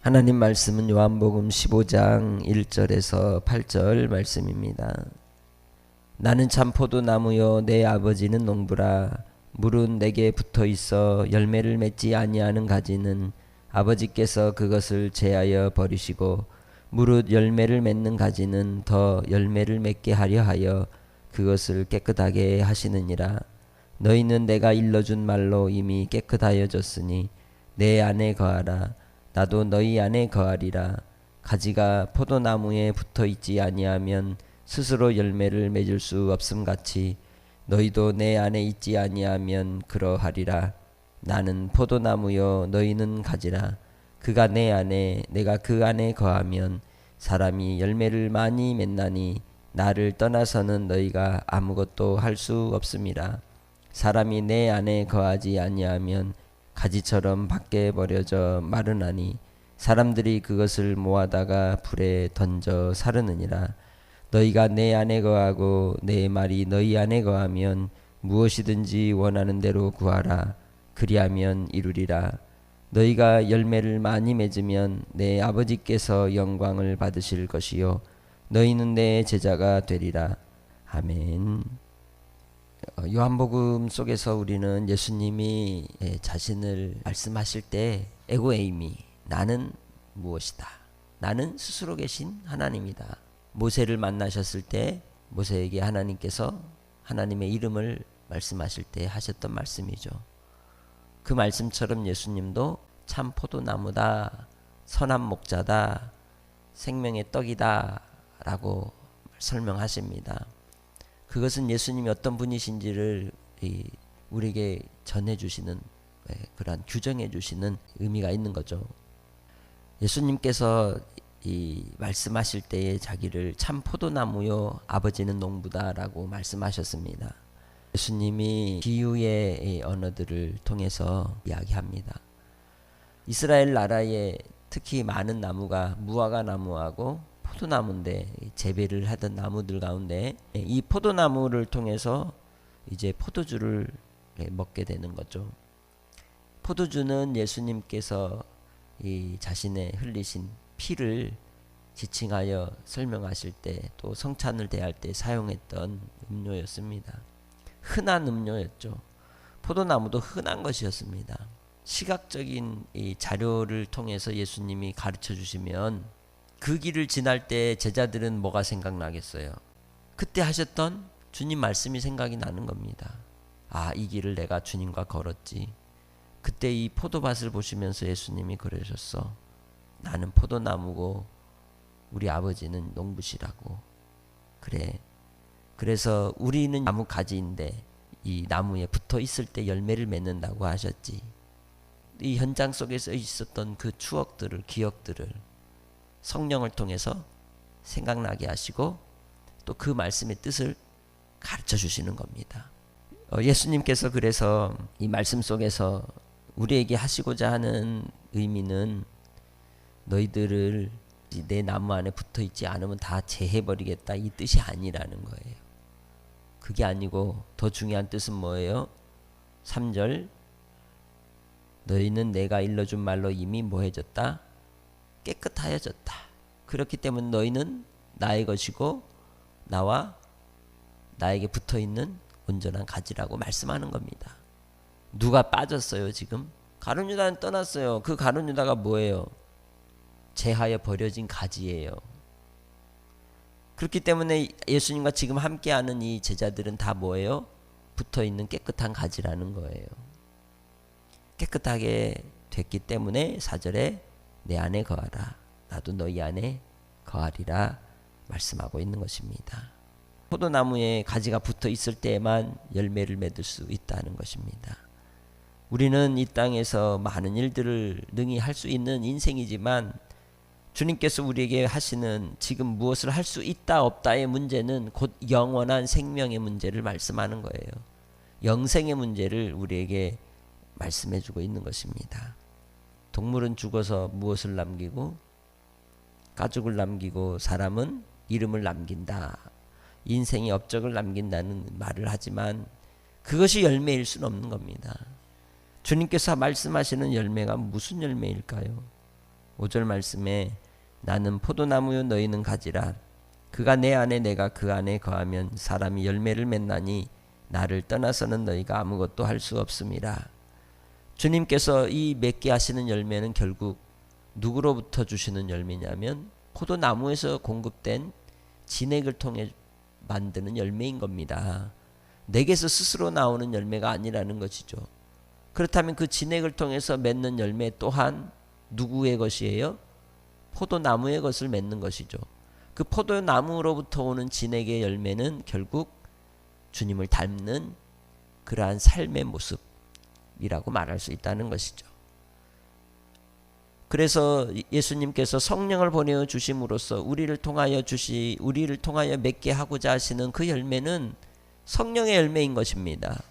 하나님 말씀은 요한복음 15장 1절에서 8절 말씀입니다. 나는 참 포도나무요 내 아버지는 농부라. 물은 내게 붙어있어 열매를 맺지 아니하는 가지는 아버지께서 그것을 제하여 버리시고 무릇 열매를 맺는 가지는 더 열매를 맺게 하려 하여 그것을 깨끗하게 하시느니라. 너희는 내가 일러준 말로 이미 깨끗하여졌으니 내 안에 거하라. 나도 너희 안에 거하리라. 가지가 포도나무에 붙어있지 아니하면 스스로 열매를 맺을 수 없음같이 너희도 내 안에 있지 아니하면 그러하리라. 나는 포도나무요 너희는 가지라. 그가 내 안에 내가 그 안에 거하면 사람이 열매를 많이 맺나니 나를 떠나서는 너희가 아무것도 할 수 없음이라. 사람이 내 안에 거하지 아니하면 가지처럼 밖에 버려져 마르나니 사람들이 그것을 모아다가 불에 던져 사르느니라. 너희가 내 안에 거하고 내 말이 너희 안에 거하면 무엇이든지 원하는 대로 구하라. 그리하면 이루리라. 너희가 열매를 많이 맺으면 내 아버지께서 영광을 받으실 것이요 너희는 내 제자가 되리라. 아멘. 요한복음 속에서 우리는 예수님이 자신을 말씀하실 때 에고에이미, 나는 무엇이다. 나는 스스로 계신 하나님이다. 모세를 만나셨을 때 모세에게 하나님께서 하나님의 이름을 말씀하실 때 하셨던 말씀이죠. 그 말씀처럼 예수님도 참 포도나무다, 선한 목자다, 생명의 떡이다 라고 설명하십니다. 그것은 예수님이 어떤 분이신지를 우리에게 전해주시는, 그러한 규정해주시는 의미가 있는 거죠. 예수님께서 말씀하실 때에 자기를 참 포도나무요 아버지는 농부다 라고 말씀하셨습니다. 예수님이 비유의 언어들을 통해서 이야기합니다. 이스라엘 나라에 특히 많은 나무가 무화과 나무하고 포도나무인데, 재배를 하던 나무들 가운데 이 포도나무를 통해서 이제 포도주를 먹게 되는 거죠. 포도주는 예수님께서 이 자신의 흘리신 피를 지칭하여 설명하실 때, 또 성찬을 대할 때 사용했던 음료였습니다. 흔한 음료였죠. 포도나무도 흔한 것이었습니다. 시각적인 이 자료를 통해서 예수님이 가르쳐 주시면 그 길을 지날 때 제자들은 뭐가 생각나겠어요? 그때 하셨던 주님 말씀이 생각이 나는 겁니다. 아, 이 길을 내가 주님과 걸었지. 그때 이 포도밭을 보시면서 예수님이 그러셨어. 나는 포도나무고 우리 아버지는 농부시라고. 그래. 그래서 우리는 나무 가지인데 이 나무에 붙어 있을 때 열매를 맺는다고 하셨지. 이 현장 속에서 있었던 그 추억들을, 기억들을 성령을 통해서 생각나게 하시고 또 그 말씀의 뜻을 가르쳐 주시는 겁니다. 예수님께서 그래서 이 말씀 속에서 우리에게 하시고자 하는 의미는 너희들을 내 나무 안에 붙어 있지 않으면 다 제해버리겠다, 이 뜻이 아니라는 거예요. 그게 아니고 더 중요한 뜻은 뭐예요? 3절, 너희는 내가 일러준 말로 이미 뭐해졌다? 깨끗하여졌다. 그렇기 때문에 너희는 나의 것이고 나와 나에게 붙어있는 온전한 가지라고 말씀하는 겁니다. 누가 빠졌어요 지금? 가룟 유다는 떠났어요. 그 가룟 유다가 뭐예요? 제하여 버려진 가지예요. 그렇기 때문에 예수님과 지금 함께하는 이 제자들은 다 뭐예요? 붙어있는 깨끗한 가지라는 거예요. 깨끗하게 됐기 때문에 4절에 내 안에 거하라. 나도 너희 안에 거하리라 말씀하고 있는 것입니다. 포도나무에 가지가 붙어 있을 때에만 열매를 맺을 수 있다는 것입니다. 우리는 이 땅에서 많은 일들을 능히 할 수 있는 인생이지만 주님께서 우리에게 하시는 지금 무엇을 할 수 있다 없다의 문제는 곧 영원한 생명의 문제를 말씀하는 거예요. 영생의 문제를 우리에게 말씀해주고 있는 것입니다. 동물은 죽어서 무엇을 남기고 가죽을 남기고 사람은 이름을 남긴다. 인생의 업적을 남긴다는 말을 하지만 그것이 열매일 수는 없는 겁니다. 주님께서 말씀하시는 열매가 무슨 열매일까요? 5절 말씀에 나는 포도나무요 너희는 가지라. 그가 내 안에 내가 그 안에 거하면 사람이 열매를 맺나니 나를 떠나서는 너희가 아무것도 할 수 없음이라. 주님께서 이 맺게 하시는 열매는 결국 누구로부터 주시는 열매냐면 포도나무에서 공급된 진액을 통해 만드는 열매인 겁니다. 내게서 스스로 나오는 열매가 아니라는 것이죠. 그렇다면 그 진액을 통해서 맺는 열매 또한 누구의 것이에요? 포도나무의 것을 맺는 것이죠. 그 포도나무로부터 오는 진액의 열매는 결국 주님을 닮는 그러한 삶의 모습이라고 말할 수 있다는 것이죠. 그래서 예수님께서 성령을 보내어 주심으로써 우리를 통하여 맺게 하고자 하시는 그 열매는 성령의 열매인 것입니다.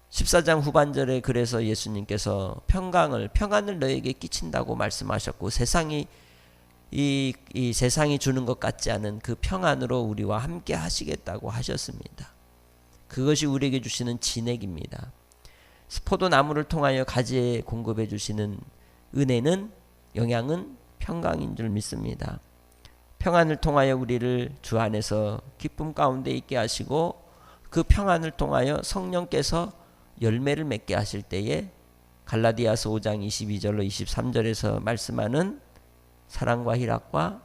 14장 후반절에 그래서 예수님께서 평안을 너에게 끼친다고 말씀하셨고 이 세상이 주는 것 같지 않은 그 평안으로 우리와 함께 하시겠다고 하셨습니다. 그것이 우리에게 주시는 진액입니다. 포도나무를 통하여 가지에 공급해 주시는 은혜는 영양은 평강인 줄 믿습니다. 평안을 통하여 우리를 주 안에서 기쁨 가운데 있게 하시고 그 평안을 통하여 성령께서 열매를 맺게 하실 때에 갈라디아서 5장 22절로 23절에서 말씀하는 사랑과 희락과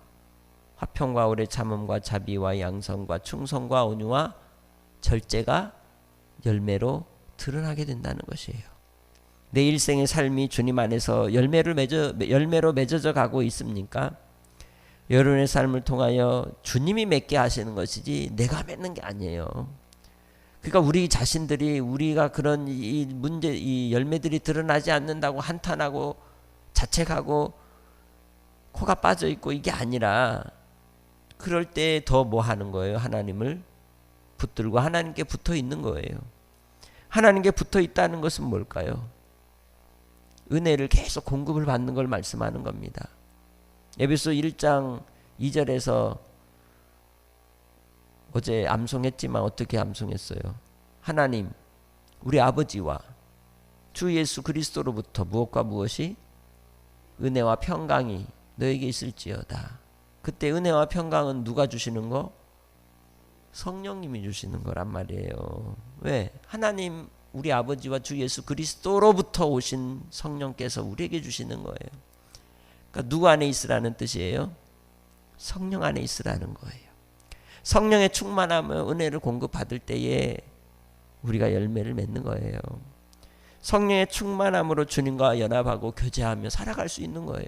화평과 오래 참음과 자비와 양성과 충성과 온유와 절제가 열매로 드러나게 된다는 것이에요. 내 일생의 삶이 주님 안에서 열매로 맺어져 가고 있습니까? 여러분의 삶을 통하여 주님이 맺게 하시는 것이지 내가 맺는 게 아니에요. 그러니까 우리 자신들이 우리가 그런 이 열매들이 드러나지 않는다고 한탄하고 자책하고 코가 빠져 있고 이게 아니라 그럴 때 더 뭐 하는 거예요? 하나님을 붙들고 하나님께 붙어 있는 거예요. 하나님께 붙어 있다는 것은 뭘까요? 은혜를 계속 공급을 받는 걸 말씀하는 겁니다. 에베소 1장 2절에서 어제 암송했지만 어떻게 암송했어요? 하나님 우리 아버지와 주 예수 그리스도로부터 무엇과 무엇이 은혜와 평강이 너에게 있을지어다. 그때 은혜와 평강은 누가 주시는 거? 성령님이 주시는 거란 말이에요. 왜? 하나님 우리 아버지와 주 예수 그리스도로부터 오신 성령께서 우리에게 주시는 거예요. 그러니까 누구 안에 있으라는 뜻이에요? 성령 안에 있으라는 거예요. 성령의 충만함을 은혜를 공급받을 때에 우리가 열매를 맺는 거예요. 성령의 충만함으로 주님과 연합하고 교제하며 살아갈 수 있는 거예요.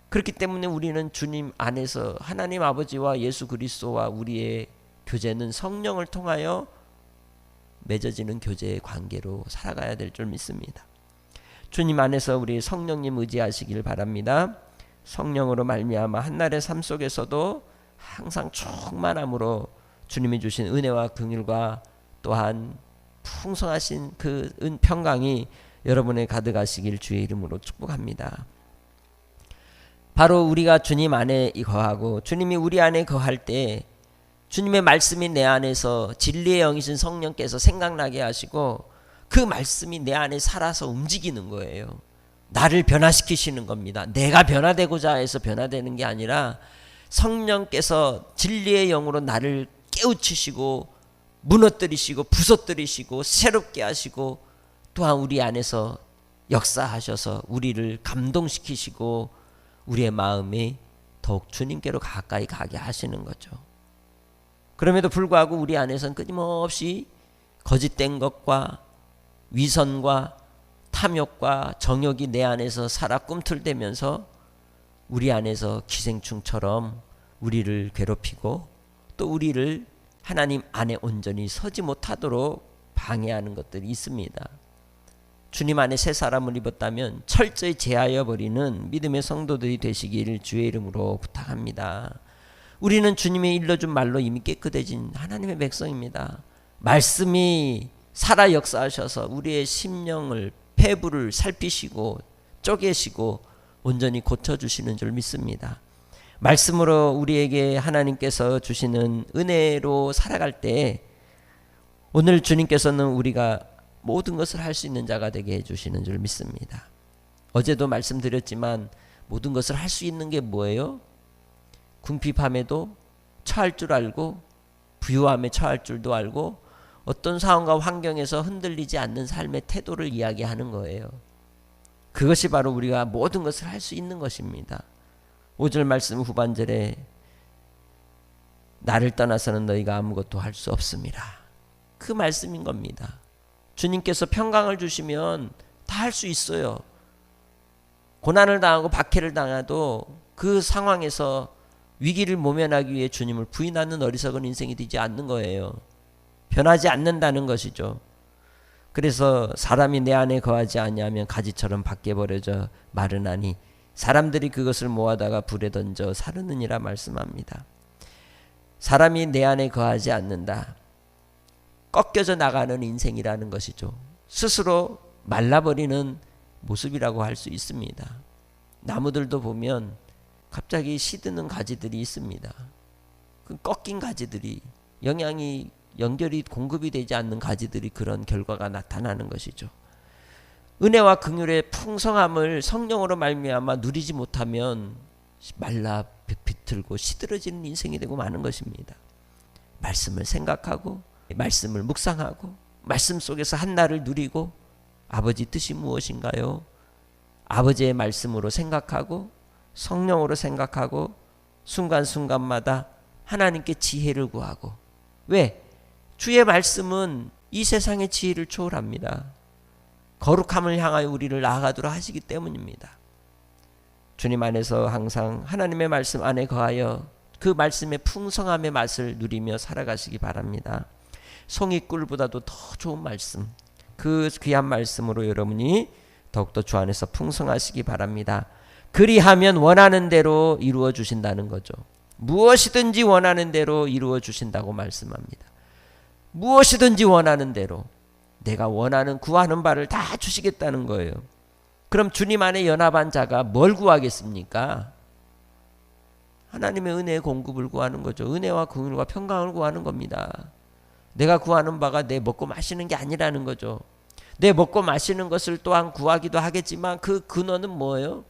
그렇기 때문에 우리는 주님 안에서 하나님 아버지와 예수 그리스도와 우리의 교제는 성령을 통하여 맺어지는 교제의 관계로 살아가야 될 줄 믿습니다. 주님 안에서 우리 성령님 의지하시길 바랍니다. 성령으로 말미암아 한날의 삶 속에서도 항상 충만함으로 주님이 주신 은혜와 긍휼과 또한 풍성하신 그 평강이 여러분의 가득하시길 주의 이름으로 축복합니다. 바로 우리가 주님 안에 거하고 주님이 우리 안에 거할 때 주님의 말씀이 내 안에서 진리의 영이신 성령께서 생각나게 하시고 그 말씀이 내 안에 살아서 움직이는 거예요. 나를 변화시키시는 겁니다. 내가 변화되고자 해서 변화되는 게 아니라 성령께서 진리의 영으로 나를 깨우치시고 무너뜨리시고 부서뜨리시고 새롭게 하시고 또한 우리 안에서 역사하셔서 우리를 감동시키시고 우리의 마음이 더욱 주님께로 가까이 가게 하시는 거죠. 그럼에도 불구하고 우리 안에서는 끊임없이 거짓된 것과 위선과 탐욕과 정욕이 내 안에서 살아 꿈틀대면서 우리 안에서 기생충처럼 우리를 괴롭히고 또 우리를 하나님 안에 온전히 서지 못하도록 방해하는 것들이 있습니다. 주님 안에 새 사람을 입었다면 철저히 제하여 버리는 믿음의 성도들이 되시길 주의 이름으로 부탁합니다. 우리는 주님의 일러준 말로 이미 깨끗해진 하나님의 백성입니다. 말씀이 살아 역사하셔서 우리의 심령을 폐부를 살피시고 쪼개시고 온전히 고쳐주시는 줄 믿습니다. 말씀으로 우리에게 하나님께서 주시는 은혜로 살아갈 때 오늘 주님께서는 우리가 모든 것을 할 수 있는 자가 되게 해주시는 줄 믿습니다. 어제도 말씀드렸지만 모든 것을 할 수 있는 게 뭐예요? 궁핍함에도 처할 줄 알고 부유함에 처할 줄도 알고 어떤 상황과 환경에서 흔들리지 않는 삶의 태도를 이야기하는 거예요. 그것이 바로 우리가 모든 것을 할 수 있는 것입니다. 5절 말씀 후반절에 나를 떠나서는 너희가 아무것도 할 수 없음이라. 그 말씀인 겁니다. 주님께서 평강을 주시면 다 할 수 있어요. 고난을 당하고 박해를 당해도 그 상황에서 위기를 모면하기 위해 주님을 부인하는 어리석은 인생이 되지 않는 거예요. 변하지 않는다는 것이죠. 그래서 사람이 내 안에 거하지 아니하면 가지처럼 밖에 버려져 마르나니 사람들이 그것을 모아다가 불에 던져 사르느니라 말씀합니다. 사람이 내 안에 거하지 않는다. 꺾여져 나가는 인생이라는 것이죠. 스스로 말라버리는 모습이라고 할 수 있습니다. 나무들도 보면 갑자기 시드는 가지들이 있습니다. 그 꺾인 가지들이 영양이 연결이 공급이 되지 않는 가지들이 그런 결과가 나타나는 것이죠. 은혜와 긍휼의 풍성함을 성령으로 말미암아 누리지 못하면 말라 비틀고 시들어지는 인생이 되고 마는 것입니다. 말씀을 생각하고 말씀을 묵상하고 말씀 속에서 한날을 누리고 아버지 뜻이 무엇인가요? 아버지의 말씀으로 생각하고 성령으로 생각하고 순간순간마다 하나님께 지혜를 구하고. 왜? 주의 말씀은 이 세상의 지혜를 초월합니다. 거룩함을 향하여 우리를 나아가도록 하시기 때문입니다. 주님 안에서 항상 하나님의 말씀 안에 거하여 그 말씀의 풍성함의 맛을 누리며 살아가시기 바랍니다. 송이꿀보다도 더 좋은 말씀, 그 귀한 말씀으로 여러분이 더욱더 주 안에서 풍성하시기 바랍니다. 그리하면 원하는 대로 이루어 주신다는 거죠. 무엇이든지 원하는 대로 이루어 주신다고 말씀합니다. 무엇이든지 원하는 대로 내가 원하는 구하는 바를 다 주시겠다는 거예요. 그럼 주님 안에 연합한 자가 뭘 구하겠습니까? 하나님의 은혜의 공급을 구하는 거죠. 은혜와 긍휼과 평강을 구하는 겁니다. 내가 구하는 바가 내 먹고 마시는 게 아니라는 거죠. 내 먹고 마시는 것을 또한 구하기도 하겠지만 그 근원은 뭐예요?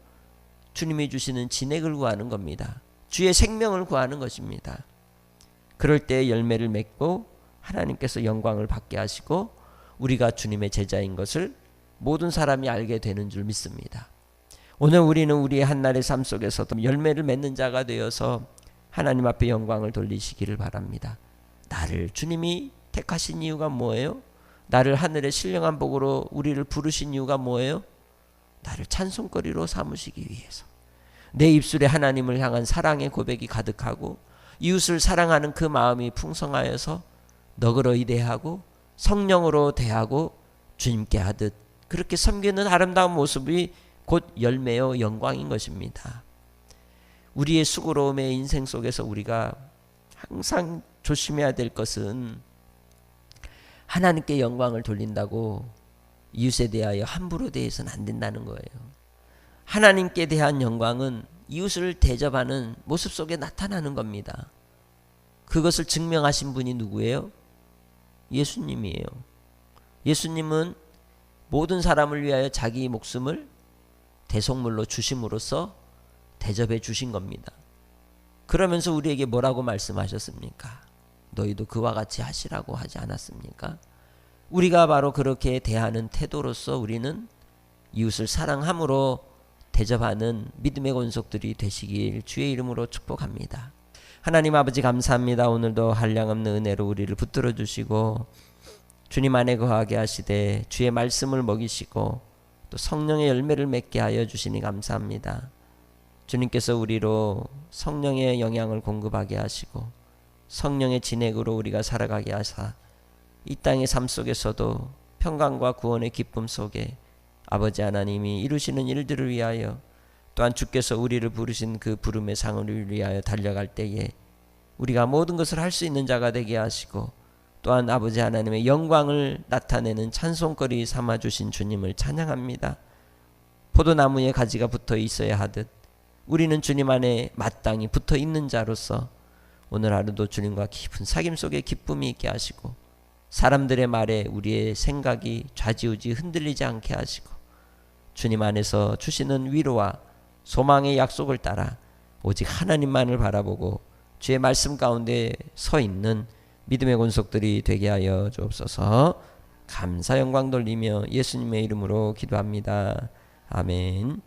주님이 주시는 진액을 구하는 겁니다. 주의 생명을 구하는 것입니다. 그럴 때 열매를 맺고 하나님께서 영광을 받게 하시고 우리가 주님의 제자인 것을 모든 사람이 알게 되는 줄 믿습니다. 오늘 우리는 우리의 한날의 삶 속에서도 열매를 맺는 자가 되어서 하나님 앞에 영광을 돌리시기를 바랍니다. 나를 주님이 택하신 이유가 뭐예요? 나를 하늘의 신령한 복으로 우리를 부르신 이유가 뭐예요? 나를 찬송거리로 삼으시기 위해서. 내 입술에 하나님을 향한 사랑의 고백이 가득하고 이웃을 사랑하는 그 마음이 풍성하여서 너그러이 대하고 성령으로 대하고 주님께 하듯 그렇게 섬기는 아름다운 모습이 곧 열매요 영광인 것입니다. 우리의 수고로움의 인생 속에서 우리가 항상 조심해야 될 것은 하나님께 영광을 돌린다고 이웃에 대하여 함부로 대해서는 안 된다는 거예요. 하나님께 대한 영광은 이웃을 대접하는 모습 속에 나타나는 겁니다. 그것을 증명하신 분이 누구예요? 예수님이에요. 예수님은 모든 사람을 위하여 자기 목숨을 대속물로 주심으로써 대접해 주신 겁니다. 그러면서 우리에게 뭐라고 말씀하셨습니까? 너희도 그와 같이 하시라고 하지 않았습니까? 우리가 바로 그렇게 대하는 태도로서 우리는 이웃을 사랑함으로 대접하는 믿음의 권속들이 되시길 주의 이름으로 축복합니다. 하나님 아버지 감사합니다. 오늘도 한량없는 은혜로 우리를 붙들어 주시고 주님 안에 거하게 하시되 주의 말씀을 먹이시고 또 성령의 열매를 맺게 하여 주시니 감사합니다. 주님께서 우리로 성령의 영향을 공급하게 하시고 성령의 진액으로 우리가 살아가게 하사 이 땅의 삶 속에서도 평강과 구원의 기쁨 속에 아버지 하나님이 이루시는 일들을 위하여 또한 주께서 우리를 부르신 그 부름의 상을 위하여 달려갈 때에 우리가 모든 것을 할 수 있는 자가 되게 하시고 또한 아버지 하나님의 영광을 나타내는 찬송거리 삼아주신 주님을 찬양합니다. 포도나무에 가지가 붙어 있어야 하듯 우리는 주님 안에 마땅히 붙어 있는 자로서 오늘 하루도 주님과 깊은 사귐 속에 기쁨이 있게 하시고 사람들의 말에 우리의 생각이 좌지우지 흔들리지 않게 하시고 주님 안에서 주시는 위로와 소망의 약속을 따라 오직 하나님만을 바라보고 주의 말씀 가운데 서 있는 믿음의 권속들이 되게 하여 주옵소서. 감사 영광 돌리며 예수님의 이름으로 기도합니다. 아멘.